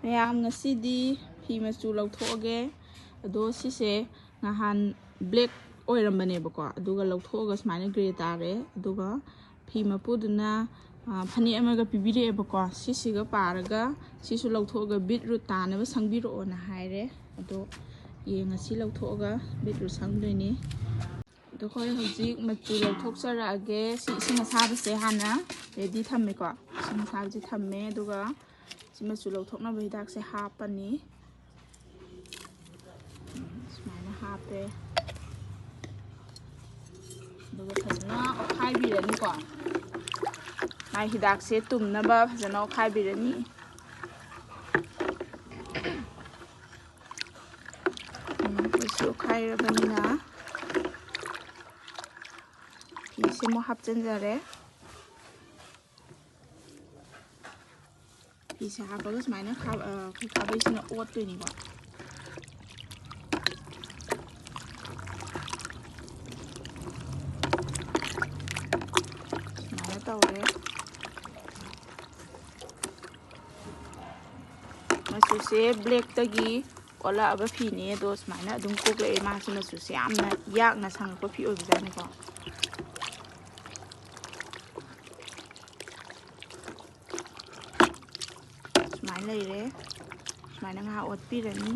ꯃꯌꯥꯝ ꯉꯁꯤꯗꯤ ꯐꯤ ꯃꯆꯨ ꯂꯧꯊꯣꯛꯑꯒꯦ ꯑꯗꯣ ꯁꯤꯁꯦ ꯅꯍꯥꯟ ꯕ꯭ꯂꯦꯛ ꯑꯣꯏꯔꯝꯕꯅꯦꯕꯀꯣ ꯑꯗꯨꯒ ꯂꯧꯊꯣꯛꯑꯒ ꯁꯨꯃꯥꯏꯅ ꯒ꯭ꯔꯦ ꯇꯥꯔꯦ ꯑꯗꯨꯒ ꯐꯤ ꯃꯄꯨꯗꯨꯅ ꯐꯅꯦꯛ ꯑꯃꯒ ꯄꯤꯕꯤꯔꯛꯑꯦꯕꯀꯣ ꯁꯤꯁꯤꯒ ꯄꯥꯔꯒ ꯁꯤꯁꯨ ꯂꯧꯊꯣꯛꯑꯒ ꯕꯤꯠꯔꯨꯠ ꯇꯥꯅꯕ ꯁꯪꯕꯤꯔꯛꯑꯣꯅ ꯍꯥꯏꯔꯦ ꯑꯗꯣ ꯉꯁꯤ ꯂꯧꯊꯣꯛꯑꯒ ꯕꯤꯠꯔꯨꯠ ꯁꯪꯗꯣꯏꯅꯤ ꯑꯗꯣ ꯑꯩꯈꯣꯏ ꯍꯧꯖꯤꯛ ꯃꯆꯨ ꯂꯧꯊꯣꯛꯆꯔꯛꯑꯒꯦ ꯁꯤ ꯏꯁꯤꯡ ꯑꯁꯥꯕꯁꯦ ꯍꯥꯟꯅ ꯔꯦꯗꯤ ꯊꯝꯃꯦꯀꯣ ꯏꯁꯤꯡ ꯑꯁꯥꯕꯁꯦ ꯊꯝꯃꯦ ꯑꯗꯨꯒ ꯁꯤ ꯃꯆꯨ ꯂꯧꯊꯣꯛꯅꯕ ꯍꯤꯗꯥꯛꯁꯦ ꯍꯥꯞꯄꯅꯤ ꯁꯨꯃꯥꯏꯅ ꯍꯥꯞꯄꯦ ꯑꯗꯨꯒ ꯐꯖꯅ ꯑꯣꯠꯈꯥꯏꯕꯤꯔꯅꯤꯀꯣ ꯃꯥꯏ ꯍꯤꯗꯥꯛꯁꯦ ꯇꯨꯝꯅꯕ ꯐꯖꯅ ꯑꯣꯠꯈꯥꯏꯕꯤꯔꯅꯤ ꯑꯩꯈꯣꯏꯁꯨ ꯑꯣꯠꯈꯥꯏꯔꯕꯅꯤꯅ ꯐꯤꯁꯦ ꯑꯃꯨꯛ ꯍꯥꯞꯆꯤꯟꯖꯔꯦ ꯐꯤꯁꯦ ꯍꯥꯞꯄꯒ ꯁꯨꯃꯥꯏꯅ ꯑꯩꯈꯣꯏ ꯈꯥꯕꯩꯁꯤꯅ ꯑꯣꯠꯇꯣꯏꯅꯤꯀꯣ ꯁꯨꯃꯥꯏꯅ ꯇꯧꯔꯦ ꯃꯆꯨꯁꯦ ꯕ꯭ꯂꯦꯛꯇꯒꯤ ꯑꯣꯜꯂꯛꯑꯕ ꯐꯤꯅꯦ ꯑꯗꯣ ꯁꯨꯃꯥꯏꯅ ꯑꯗꯨꯝ ꯀꯣꯛꯂꯛꯑꯦ ꯃꯥꯁꯦ ꯃꯆꯨꯁꯦ ꯌꯥꯝꯅ ꯌꯥꯛꯅ ꯁꯪꯉꯛꯄ ꯐꯤ ꯑꯣꯏꯕꯖꯥꯠꯅꯤꯀꯣ ꯁꯨꯃꯥꯏꯅ ꯂꯩꯔꯦ ꯁꯨꯃꯥꯏꯅ ꯉꯥꯏꯍꯥꯛ ꯑꯣꯠꯄꯤꯔꯅꯤ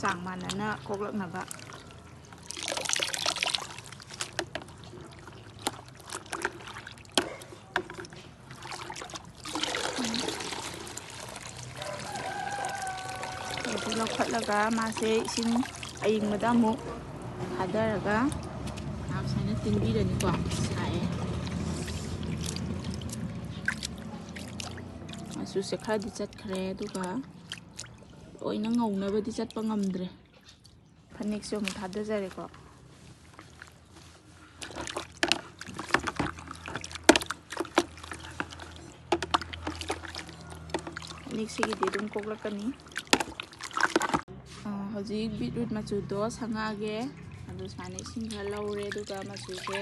ꯆꯥꯡ ꯃꯥꯟꯅꯅ ꯀꯣꯛꯂꯛꯅꯕ ꯑꯗꯨ ꯂꯧꯈꯠꯂꯒ ꯃꯥꯁꯦ ꯏꯁꯤꯡ ꯑꯏꯪꯕꯗ ꯑꯃꯨꯛ ꯊꯥꯗꯔꯒ ꯉꯥꯏꯍꯥꯛ ꯁꯨꯃꯥꯏꯅ ꯇꯤꯡꯕꯤꯔꯅꯤꯀꯣ ꯁꯥꯏꯑꯦ ꯃꯆꯨꯁꯦ ꯈꯔꯗꯤ ꯆꯠꯈ꯭ꯔꯦ ꯑꯗꯨꯒ ꯂꯣꯏꯅ ꯉꯧꯅꯕꯗꯤ ꯆꯠꯄ ꯉꯝꯗ꯭ꯔꯦ ꯐꯅꯦꯛꯁꯦ ꯑꯃꯨꯛ ꯊꯥꯗꯖꯔꯦꯀꯣ ꯐꯅꯦꯛꯁꯤꯒꯤꯗꯤ ꯑꯗꯨꯝ ꯀꯣꯛꯂꯛꯀꯅꯤ ꯍꯧꯖꯤꯛ ꯕꯤꯠꯔꯨꯠ ꯃꯆꯨꯗꯣ ꯁꯪꯉꯛꯑꯒꯦ ꯑꯗꯨ ꯁꯨꯃꯥꯏꯅ ꯏꯁꯤꯡ ꯈꯔ ꯂꯧꯔꯦ ꯑꯗꯨꯒ ꯃꯆꯨꯁꯦ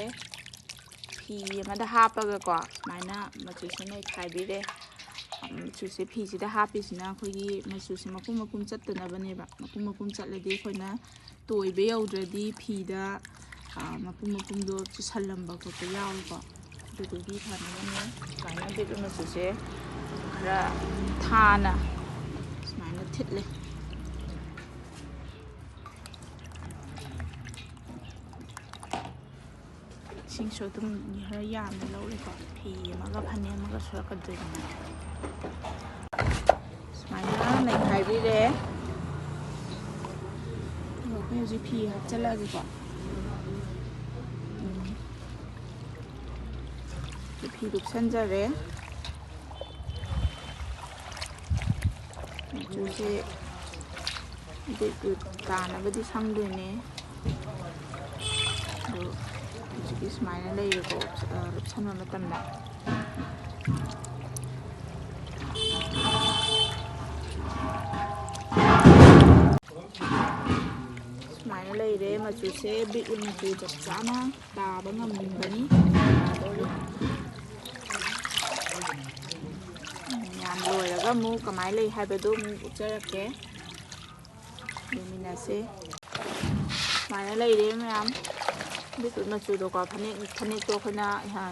ꯐꯤ ꯑꯃꯗ ꯍꯥꯞꯄꯒꯀꯣ ꯁꯨꯃꯥꯏꯅ ꯃꯆꯨꯁꯦ ꯅꯩꯈꯥꯏꯕꯤꯔꯦ ꯃꯆꯨꯁꯦ ꯐꯤꯁꯤꯗ ꯍꯥꯞꯄꯤꯁꯤꯅ ꯑꯩꯈꯣꯏꯒꯤ ꯃꯆꯨꯁꯦ ꯃꯄꯨꯝ ꯃꯄꯨꯝ ꯆꯠꯇꯅꯕꯅꯦꯕ ꯃꯄꯨꯝ ꯃꯄꯨꯝ ꯆꯠꯂꯗꯤ ꯑꯩꯈꯣꯏꯅ ꯇꯣꯏꯕ ꯌꯧꯗ꯭ꯔꯗꯤ ꯐꯤꯗ ꯃꯄꯨꯝ ꯃꯄꯨꯝꯗꯣ ꯆꯨꯁꯜꯂꯝꯕ ꯈꯣꯠꯄ ꯌꯥꯎꯋꯦꯀꯣ ꯑꯗꯨꯗꯨꯒꯤ ꯐꯅꯕꯅꯦ ꯁꯨꯃꯥꯏꯅ ꯕꯤꯠꯔꯨꯠ ꯃꯆꯨꯁꯦ ꯈꯔ ꯊꯥꯅ ꯁꯨꯃꯥꯏꯅ ꯊꯤꯠꯂꯦ ꯏꯁꯤꯡꯁꯨ ꯑꯗꯨꯝ ꯈꯔ ꯌꯥꯝꯅ ꯂꯧꯔꯦꯀꯣ ꯐꯤ ꯑꯃꯒ ꯐꯅꯦꯛ ꯑꯃꯒ ꯁꯨꯔꯛꯀꯗꯣꯏꯅꯤꯅ ꯁꯨꯃꯥꯏꯅ ꯅꯩꯈꯥꯏꯕꯤꯔꯦ ꯑꯗꯨꯒ ꯑꯩꯈꯣꯏ ꯍꯧꯖꯤꯛ ꯐꯤ ꯍꯥꯞꯆꯤꯜꯂꯛꯑꯒꯦꯀꯣ ꯐꯤ ꯂꯨꯞꯁꯟꯖꯔꯦ ꯃꯆꯨꯁꯦ ꯕꯤꯠꯔꯨꯠ ꯇꯥꯅꯕꯗꯤ ꯁꯪꯗꯣꯏꯅꯦ ꯑꯗꯣ ꯍꯧꯖꯤꯛꯀꯤ ꯁꯨꯃꯥꯏꯅ ꯂꯩꯔꯦꯀꯣ ꯂꯨꯞꯁꯟꯕ ꯃꯇꯝꯗ ꯁꯨꯃꯥꯏꯅ ꯂꯩꯔꯦ ꯃꯆꯨꯁꯦ ꯕꯤꯠꯔꯨꯠ ꯃꯆꯨ ꯆꯞ ꯆꯥꯅ ꯇꯥꯕ ꯉꯝꯒꯅꯤ ꯇꯥꯗꯧꯔꯤ ꯌꯥꯝ ꯂꯣꯏꯔꯒ ꯑꯃꯨꯛ ꯀꯃꯥꯏꯅ ꯂꯩ ꯍꯥꯏꯕꯗꯨ ꯑꯃꯨꯛ ꯎꯠꯆꯔꯛꯀꯦ ꯌꯦꯡꯃꯤꯟꯅꯁꯦ ꯁꯨꯃꯥꯏꯅ ꯂꯩꯔꯦ ꯃꯌꯥꯝ ꯕꯤꯠꯔꯨꯠ ꯃꯆꯨꯗꯣꯀꯣ ꯐꯅꯦꯛꯇꯣ ꯑꯩꯈꯣꯏꯅ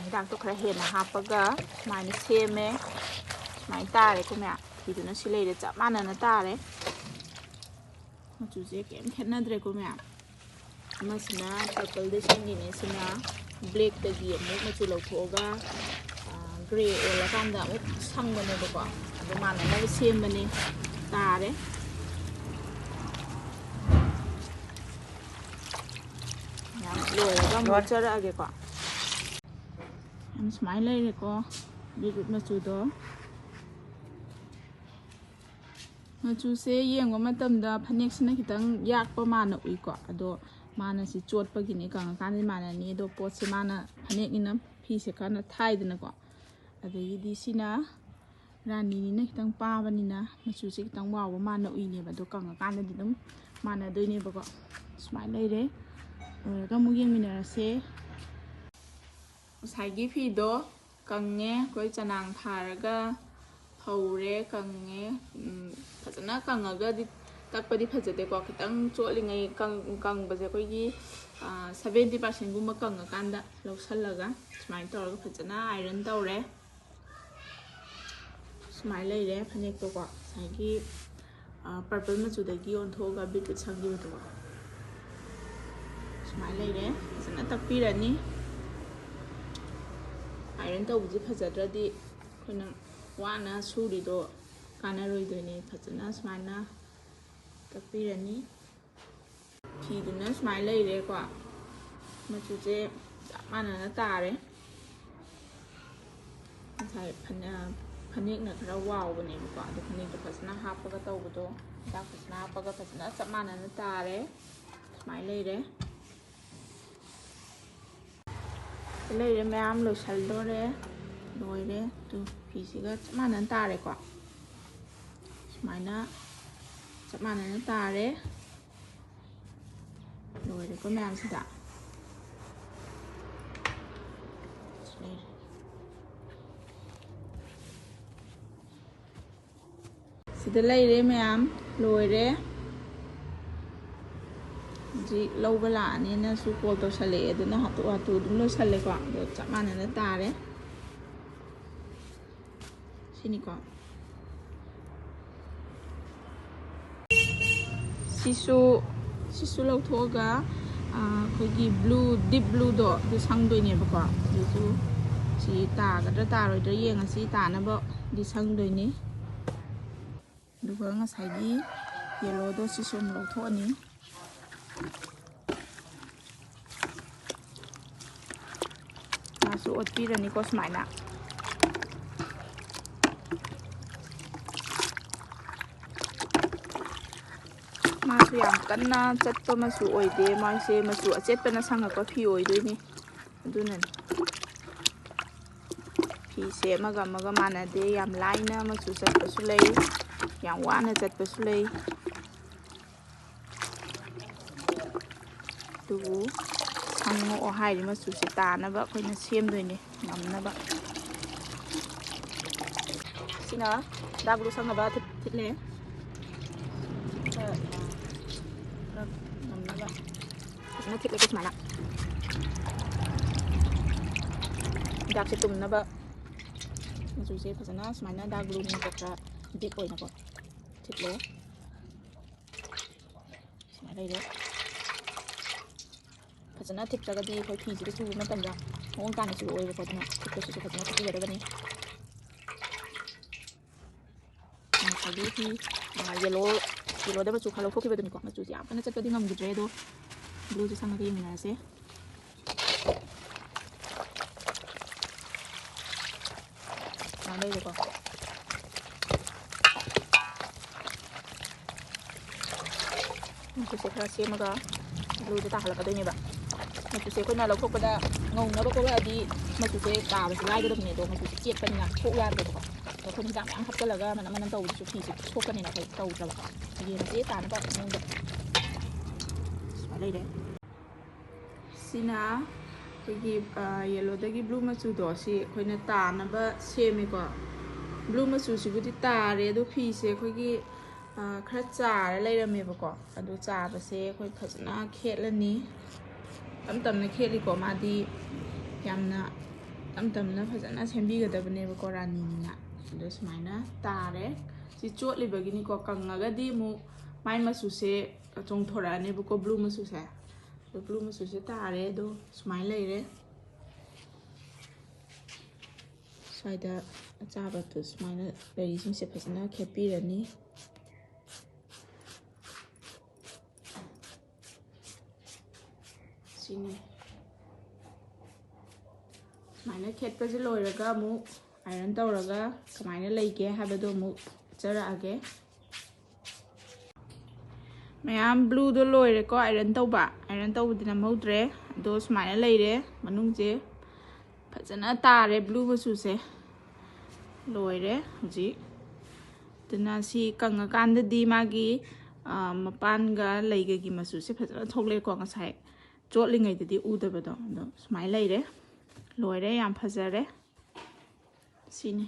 ꯍꯤꯗꯥꯛꯇꯣ ꯈꯔ ꯍꯦꯟꯅ ꯍꯥꯞꯄꯒ ꯁꯨꯃꯥꯏꯅ ꯁꯦꯝꯃꯦ ꯁꯨꯃꯥꯏꯅ ꯇꯥꯔꯦꯀꯣ ꯃꯌꯥꯝ ꯐꯤꯗꯨꯅ ꯁꯤ ꯂꯩꯔꯦ ꯆꯞ ꯃꯥꯟꯅꯅ ꯇꯥꯔꯦ ꯃꯆꯨꯁꯦ ꯀꯩꯝ ꯈꯦꯠꯅꯗ꯭ꯔꯦꯀꯣ ꯃꯌꯥꯝ ꯑꯃꯁꯤꯅ ꯄꯔꯄꯜꯗ ꯁꯪꯉꯤꯅꯦ ꯁꯤꯅ ꯕ꯭ꯂꯦꯛꯇꯒꯤ ꯑꯃꯨꯛ ꯃꯆꯨ ꯂꯧꯊꯣꯛꯑꯒ ꯒ꯭ꯔꯦ ꯑꯣꯜꯂꯀꯥꯟꯗ ꯑꯃꯨꯛ ꯁꯪꯕꯅꯦꯕꯀꯣ ꯑꯗꯨ ꯃꯥꯟꯅꯅꯕ ꯁꯦꯝꯕꯅꯤ ꯇꯥꯔꯦ ꯌꯥꯝ ꯂꯣꯏꯔꯒ ꯑꯃꯨꯛ ꯎꯠꯆꯔꯛꯑꯒꯦꯀꯣ ꯌꯥꯝ ꯁꯨꯃꯥꯏꯅ ꯂꯩꯔꯦꯀꯣ ꯕꯤꯠꯔꯨꯠ ꯃꯆꯨꯗꯣ ꯃꯆꯨꯁꯦ ꯌꯦꯡꯕ ꯃꯇꯝꯗ ꯐꯅꯦꯛꯁꯤꯅ ꯈꯤꯇꯪ ꯌꯥꯛꯄ ꯃꯥꯅ ꯎꯏꯀꯣ ꯑꯗꯣ ꯃꯥꯅ ꯁꯤ ꯆꯣꯠꯄꯒꯤꯅꯤ ꯀꯪꯉꯀꯥꯟꯗꯗꯤ ꯃꯥꯟꯅꯅꯤ ꯑꯗꯣ ꯄꯣꯠꯁꯦ ꯃꯥꯅ ꯐꯅꯦꯛꯅꯤꯅ ꯐꯤꯁꯦ ꯈꯔ ꯊꯥꯏꯗꯅꯀꯣ ꯑꯗꯒꯤꯗꯤ ꯁꯤꯅ ꯔꯥꯅꯤꯅꯤꯅ ꯈꯤꯇꯪ ꯄꯥꯕꯅꯤꯅ ꯃꯆꯨꯁꯦ ꯈꯤꯇꯪ ꯋꯥꯎꯕ ꯃꯥꯅ ꯎꯏꯅꯦꯕ ꯑꯗꯣ ꯀꯪꯉꯀꯥꯟꯗꯗꯤ ꯑꯗꯨꯝ ꯃꯥꯟꯅꯗꯣꯏꯅꯦꯕꯀꯣ ꯁꯨꯃꯥꯏꯅ ꯂꯩꯔꯦ ꯂꯣꯏꯔꯒ ꯑꯃꯨꯛ ꯌꯦꯡꯃꯤꯟꯅꯔꯁꯦ ꯉꯁꯥꯏꯒꯤ ꯐꯤꯗꯣ ꯀꯪꯉꯦ ꯑꯩꯈꯣꯏ ꯆꯅꯥꯡ ꯊꯥꯔꯒ ꯐꯧꯔꯦ ꯀꯪꯉꯦ ꯐꯖꯅ ꯀꯪꯉꯒꯗꯤ ꯇꯛꯄꯗꯤ ꯐꯖꯗꯦꯀꯣ ꯈꯤꯇꯪ ꯆꯣꯠꯂꯤꯉꯩ ꯀꯪꯕꯁꯦ ꯑꯩꯈꯣꯏꯒꯤ 70% ꯀꯪꯉꯀꯥꯟꯗ ꯂꯧꯁꯜꯂꯒ ꯁꯨꯃꯥꯏꯅ ꯇꯧꯔꯒ ꯐꯖꯅ ꯑꯥꯏꯔꯟ ꯇꯧꯔꯦ ꯁꯨꯃꯥꯏꯅ ꯂꯩꯔꯦ ꯐꯅꯦꯛꯇꯣꯀꯣ ꯉꯁꯥꯏꯒꯤ ꯄꯔꯄꯜ ꯃꯆꯨꯗꯒꯤ ꯑꯣꯟꯊꯣꯛꯑꯒ ꯕꯤꯠꯔꯨꯠ ꯁꯪꯈꯤꯕꯗꯣ ꯁꯨꯃꯥꯏꯅ ꯂꯩꯔꯦ ꯐꯖꯅ ꯇꯛꯄꯤꯔꯅꯤ ꯑꯥꯏꯔꯟ ꯇꯧꯕꯁꯤ ꯐꯖꯗ꯭ꯔꯗꯤ ꯑꯩꯈꯣꯏꯅ ꯋꯥꯅ ꯁꯨꯔꯤꯗꯣ ꯀꯥꯟꯅꯔꯣꯏꯗꯣꯏꯅꯦ ꯐꯖꯅ ꯁꯨꯃꯥꯏꯅ ꯇꯛꯄꯤꯔꯅꯤ ꯐꯤꯗꯨꯅ ꯁꯨꯃꯥꯏꯅ ꯂꯩꯔꯦꯀꯣ ꯃꯆꯨꯁꯦ ꯆꯞ ꯃꯥꯟꯅꯅ ꯇꯥꯔꯦ ꯉꯁꯥꯏ ꯐꯅꯦꯛꯅ ꯈꯔ ꯋꯥꯎꯕꯅꯦꯕꯀꯣ ꯑꯗꯣ ꯐꯅꯦꯛꯇꯣ ꯐꯖꯅ ꯍꯥꯞꯄꯒ ꯇꯧꯕꯗꯣ ꯍꯤꯗꯥꯛ ꯐꯖꯅ ꯍꯥꯞꯄꯒ ꯐꯖꯅ ꯆꯞ ꯃꯥꯟꯅꯅ ꯇꯥꯔꯦ ꯁꯨꯃꯥꯏꯅ ꯂꯩꯔꯦ ꯃꯌꯥꯝ ꯂꯣꯏꯁꯜꯗꯣꯔꯦ ꯂꯣꯏꯔꯦ ꯑꯗꯨ ꯐꯤꯁꯤꯒ ꯆꯞ ꯃꯥꯟꯅꯅ ꯇꯥꯔꯦꯀꯣ ꯁꯨꯃꯥꯏꯅ ꯆꯞ ꯃꯥꯟꯅꯅ ꯇꯥꯔꯦ ꯂꯣꯏꯔꯦꯀꯣ ꯃꯌꯥꯝꯁꯤꯗ ꯁꯤꯗ ꯂꯩꯔꯦ ꯃꯌꯥꯝ ꯂꯣꯏꯔꯦ ꯍꯧꯖꯤꯛ ꯂꯧꯕ ꯂꯥꯛꯑꯅꯤꯅꯁꯨ ꯀꯣꯜ ꯇꯧꯁꯜꯂꯛꯑꯦ ꯑꯗꯨꯅ ꯍꯥꯊꯨ ꯍꯥꯊꯨ ꯑꯗꯨꯝ ꯂꯣꯏꯁꯜꯂꯦꯀꯣ ꯑꯗꯣ ꯆꯞ ꯃꯥꯟꯅꯅ ꯇꯥꯔꯦ ꯁꯤꯅꯤꯀꯣ ꯁꯤꯁꯨ ꯂꯧꯊꯣꯛꯑꯒ ꯑꯩꯈꯣꯏꯒꯤ ꯗꯤꯞ ꯕ꯭ꯂꯨꯗꯣ ꯑꯗꯨ ꯁꯪꯗꯣꯏꯅꯦꯕꯀꯣ ꯑꯗꯨꯁꯨ ꯁꯤ ꯇꯥꯒꯗ꯭ꯔꯥ ꯇꯥꯔꯣꯏꯗ꯭ꯔꯥ ꯌꯦꯡꯉꯁꯤ ꯇꯥꯅꯕꯗꯤ ꯁꯪꯗꯣꯏꯅꯤ ꯑꯗꯨꯒ ꯉꯁꯥꯏꯒꯤ ꯌꯦꯜꯂꯣꯗꯣ ꯁꯤꯁꯨ ꯑꯃꯨꯛ ꯂꯧꯊꯣꯛꯑꯅꯤ ꯃꯥꯁꯨ ꯑꯣꯠꯄꯤꯔꯅꯤꯀꯣ ꯁꯨꯃꯥꯏꯅ ꯃꯥꯁꯨ ꯌꯥꯝ ꯀꯟꯅ ꯆꯠꯄ ꯃꯆꯨ ꯑꯣꯏꯗꯦ ꯃꯥꯁꯦ ꯃꯆꯨ ꯑꯆꯦꯠꯄꯅ ꯁꯪꯉꯛꯄ ꯐꯤ ꯑꯣꯏꯗꯣꯏꯅꯤ ꯑꯗꯨꯅꯅꯤ ꯐꯤꯁꯦ ꯑꯃꯒ ꯃꯥꯟꯅꯗꯦ ꯌꯥꯝ ꯂꯥꯏꯅ ꯃꯆꯨ ꯆꯠꯄꯁꯨ ꯂꯩ ꯌꯥꯝ ꯋꯥꯅ ꯆꯠꯄꯁꯨ ꯂꯩ ꯑꯗꯨꯕꯨ ꯁꯪꯉꯛꯑꯣ ꯍꯥꯏꯔꯤ ꯃꯆꯨꯁꯦ ꯇꯥꯅꯕ ꯑꯩꯈꯣꯏꯅ ꯁꯦꯝꯗꯣꯏꯅꯦ ꯉꯝꯅꯕ ꯁꯤꯅ ꯗꯥꯛ ꯕ꯭ꯂꯨ ꯁꯪꯅꯕ ꯊꯤꯠꯂꯦ ꯈꯔ ꯉꯝꯅꯕ ꯐꯖꯅ ꯊꯤꯠꯂꯦꯀꯣ ꯁꯨꯃꯥꯏꯅ ꯗꯥꯛꯁꯦ ꯇꯨꯝꯅꯕ ꯃꯆꯨꯁꯦ ꯐꯖꯅ ꯁꯨꯃꯥꯏꯅ ꯗꯥꯛ ꯕ꯭ꯂꯨꯅꯤꯅꯀꯣ ꯈꯔ ꯗꯤꯞ ꯑꯣꯏꯅꯀꯣ ꯊꯤꯠꯂꯦ ꯁꯨꯃꯥꯏꯅ ꯂꯩꯔꯦ ꯐꯖꯅ ꯊꯤꯠꯇ꯭ꯔꯒꯗꯤ ꯑꯩꯈꯣꯏ ꯐꯤꯁꯤꯗ ꯆꯨꯕ ꯃꯇꯝꯗ ꯃꯑꯣꯡ ꯇꯥꯅ ꯆꯨꯔꯛꯑꯣꯏꯕꯀꯣ ꯑꯗꯨꯅ ꯊꯤꯠꯄꯁꯤꯁꯨ ꯐꯖꯅ ꯊꯤꯠꯄꯤꯒꯗꯕꯅꯤ ꯉꯁꯥꯏꯒꯤ ꯐꯤ ꯌꯦꯜꯂꯣꯗ ꯃꯆꯨ ꯈꯔ ꯂꯧꯊꯣꯛꯈꯤꯕꯗꯨꯅꯤꯀꯣ ꯃꯆꯨꯁꯦ ꯌꯥꯝ ꯀꯟꯅ ꯆꯠꯄꯗꯤ ꯉꯝꯈꯤꯗ꯭ꯔꯦ ꯑꯗꯣ ꯕ꯭ꯂꯨꯁꯦ ꯁꯪꯉꯒ ꯌꯦꯡꯃꯤꯟꯅꯔꯁꯦ ꯁꯨꯃꯥꯏꯅ ꯂꯩꯔꯦꯀꯣ ꯃꯆꯨꯁꯦ ꯈꯔ ꯁꯦꯝꯃꯒ ꯕ꯭ꯂꯨꯁꯦ ꯇꯥꯍꯜꯂꯛꯀꯗꯣꯏꯅꯦꯕ ꯃꯆꯨꯁꯦ ꯑꯩꯈꯣꯏꯅ ꯂꯧꯊꯣꯛꯄꯗ ꯉꯧꯅꯕ ꯈꯣꯠꯂꯛꯑꯗꯤ ꯃꯆꯨꯁꯦ ꯇꯥꯕꯁꯦ ꯂꯥꯏꯒꯗꯕꯅꯦ ꯑꯗꯣ ꯃꯆꯨꯁꯦ ꯆꯦꯠꯄꯅꯤꯅ ꯊꯣꯛ ꯌꯥꯗ꯭ꯔꯦꯕꯀꯣ ꯑꯗꯣ ꯑꯩꯈꯣꯏꯅ ꯍꯤꯗꯥꯛ ꯃꯌꯥꯝ ꯍꯥꯞꯆꯤꯜꯂꯒ ꯃꯅꯝ ꯇꯧꯕꯗꯨꯁꯨ ꯐꯤꯁꯦ ꯁꯣꯛꯀꯅꯤꯅ ꯑꯩꯈꯣꯏ ꯇꯧꯗ꯭ꯔꯕ ꯌꯦꯡꯉꯁꯦ ꯇꯥꯅꯕ ꯃꯑꯣꯡꯗ ꯁꯨꯃꯥꯏꯅ ꯂꯩꯔꯦ ꯁꯤꯅ ꯑꯩꯈꯣꯏꯒꯤ ꯌꯦꯜꯂꯣꯗꯒꯤ ꯕ꯭ꯂꯨ ꯃꯆꯨꯗꯣ ꯁꯤ ꯑꯩꯈꯣꯏꯅ ꯇꯥꯅꯕ ꯁꯦꯝꯃꯦꯀꯣ ꯕ꯭ꯂꯨ ꯃꯆꯨꯁꯤꯕꯨꯗꯤ ꯇꯥꯔꯦ ꯑꯗꯣ ꯐꯤꯁꯦ ꯑꯩꯈꯣꯏꯒꯤ ꯈꯔ ꯆꯥꯔ ꯂꯩꯔꯝꯃꯦꯕꯀꯣ ꯑꯗꯣ ꯆꯥꯕꯁꯦ ꯑꯩꯈꯣꯏ ꯐꯖꯅ ꯈꯦꯠꯂꯅꯤ ꯇꯞꯅ ꯈꯦꯠꯂꯤꯀꯣ ꯃꯥꯗꯤ ꯌꯥꯝꯅ ꯇꯞꯅ ꯐꯖꯅ ꯁꯦꯝꯕꯤꯒꯗꯕꯅꯦꯕꯀꯣ ꯔꯥꯅꯤꯅꯤꯅ ꯑꯗꯣ ꯁꯨꯃꯥꯏꯅ ꯇꯥꯔꯦ ꯁꯤ ꯆꯣꯠꯂꯤꯕꯒꯤꯅꯤꯀꯣ ꯀꯪꯉꯒꯗꯤ ꯑꯃꯨꯛ ꯃꯥꯏ ꯃꯆꯨꯁꯦ ꯆꯣꯡꯊꯣꯔꯛꯑꯅꯦꯕꯀꯣ ꯕ꯭ꯂꯨ ꯃꯆꯨꯁꯦ ꯑꯗꯣ ꯕ꯭ꯂꯨ ꯃꯆꯨꯁꯦ ꯇꯥꯔꯦ ꯑꯗꯣ ꯁꯨꯃꯥꯏꯅ ꯂꯩꯔꯦ ꯁ꯭ꯋꯥꯏꯗ ꯑꯆꯥꯕꯗꯣ ꯁꯨꯃꯥꯏꯅ ꯂꯩꯔꯤꯁꯤꯡꯁꯦ ꯐꯖꯅ ꯈꯦꯠꯄꯤꯔꯅꯤ ꯁꯤꯅꯤ ꯁꯨꯃꯥꯏꯅ ꯈꯦꯠꯄꯁꯦ ꯂꯣꯏꯔꯒ ꯑꯃꯨꯛ ꯑꯥꯏꯔꯟ ꯇꯧꯔꯒ ꯀꯃꯥꯏꯅ ꯂꯩꯒꯦ ꯍꯥꯏꯕꯗꯣ ꯑꯃꯨꯛ ꯎꯠꯆꯔꯛꯑꯒꯦ ꯃꯌꯥꯝ ꯕ꯭ꯂꯨꯗꯣ ꯂꯣꯏꯔꯦꯀꯣ ꯑꯥꯏꯔꯟ ꯇꯧꯕꯗꯤ ꯅꯝꯍꯧꯗ꯭ꯔꯦ ꯑꯗꯣ ꯁꯨꯃꯥꯏꯅ ꯂꯩꯔꯦ ꯃꯅꯨꯡꯁꯦ ꯐꯖꯅ ꯇꯥꯔꯦ ꯕ꯭ꯂꯨ ꯃꯆꯨꯁꯦ ꯂꯣꯏꯔꯦ ꯍꯧꯖꯤꯛ ꯑꯗꯨꯅ ꯁꯤ ꯀꯪꯉꯀꯥꯟꯗꯗꯤ ꯃꯥꯒꯤ ꯃꯄꯥꯟꯒ ꯂꯩꯒꯒꯤ ꯃꯆꯨꯁꯦ ꯐꯖꯅ ꯊꯣꯛꯂꯛꯑꯦꯀꯣ ꯉꯁꯥꯏ ꯆꯣꯠꯂꯤꯉꯩꯗꯗꯤ ꯎꯗꯕꯗꯣ ꯑꯗꯣ ꯁꯨꯃꯥꯏꯅ ꯂꯩꯔꯦ ꯂꯣꯏꯔꯦ ꯌꯥꯝ ꯐꯖꯔꯦ ꯁꯤꯅꯤ